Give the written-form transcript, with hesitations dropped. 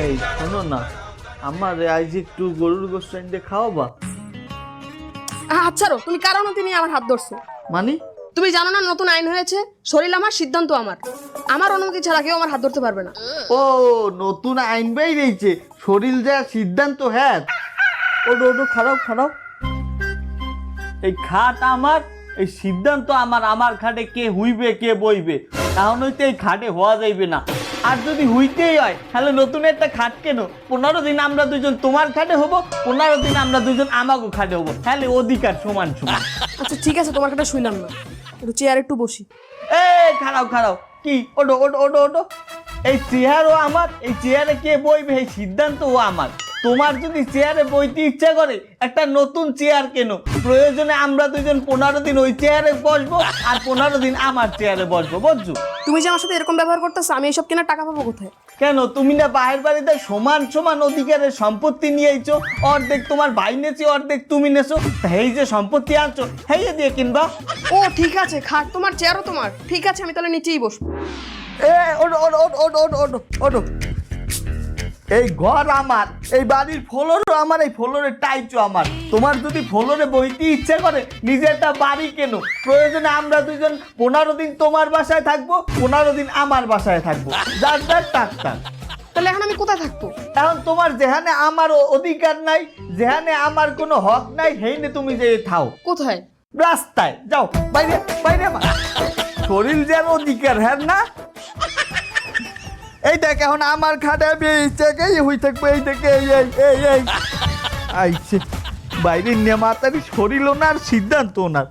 এই শোনো না, আমার আজ একটু গরুর গোশত এনে খাওয়াবা? আচ্ছা রো, তুমি কার অনুমতি নিয়ে আমার হাত ধরছো? মানে তুমি জানো না নতুন আইন হয়েছে, শরীর আমার সিদ্ধান্ত আমার। আমার অনুমতি ছাড়া কেউ আমার হাত ধরতে পারবে না। ও নতুন আইন বেরিয়েছে, শরীর যা সিদ্ধান্ত। হ্যাঁ ওটো ওটো খারাপ খারাপ। এই খাট আমার, এই সিদ্ধান্ত আমার। আমার খাটে কে হুইবে কে বইবে, কারণ হইতে এই খাটে হওয়া যাইবে না। আর যদি হইতেই হয় তাহলে নতুন একটা খাট কেন? 15 দিন আমরা দুজন তোমার খাটে হবো, 15 দিন আমরা দুজন আমাকে খাটে হবো, তাহলে অধিকার সমান সমান। আচ্ছা ঠিক আছে, তোমার কথা শুনলাম না, একটু চেয়ার একটু বসি। এই খারাপ খারাপ কি? ওটো ওটো ওটো ওটো। এই চেয়ারও আমার, এই চেয়ারে কে বইবে এই সিদ্ধান্তও আমার। তোমার যদি চেয়ারে বইতে ইচ্ছা করে একটা নতুন চেয়ার কেন, প্রয়োজনে আমরা দুজন 15 দিন ওই চেয়ারে বসবো আর 15 দিন আমার চেয়ারে বসবো, বুঝছো? তুমি যে আমার সাথে এরকম ব্যবহার করতেছো, আমি এইসব কেনার টাকা পাবো কোথায়? কেন তুমি না বাহির বাড়িতে সমান সমান অধিকারের সম্পত্তি নিয়েছো? অর্ধেক তোমার ভাই নেছে, অর্ধেক তুমি নেছো, এই যে সম্পত্তি আনছো হেয়ে দিয়ে কিনবা। ও ঠিক আছে, খাট তোমার, চেয়ারও তোমার, ঠিক আছে আমি তাহলে নিচেই বসবো। এ ওটো ওটো ওটো ওটো ওটো ওটো। এই ঘর আমার, এই বাড়ির ফ্লোরও আমার, এই ফ্লোরের টাইচও আমার। তোমার যদি ফ্লোরে বইতে ইচ্ছে করে নিজে একটা বাড়ি কেন, প্রয়োজনে আমরা দুজন 15 দিন তোমার বাসায় থাকবো, 15 দিন আমার বাসায় থাকবো, যার যার টাকটাক। তাহলে এখন আমি কোথায় থাকবো? এখন তোমার যেখানে আমার অধিকার নাই, যেখানে আমার কোনো হক নাই, সেইনে তুমি যে থাও। কোথায়? রাস্তায় যাও, বাইরে বাইরে আমার শরীর যেন অধিকার। হ্যাঁ না, এই দেখ এখন আমার খাটে এই হই থাকবো, এই দেখে এই এই এই এই আইছে বাইরে নিয়ে মাতারি শরীর ওনার সিদ্ধান্ত ওনার।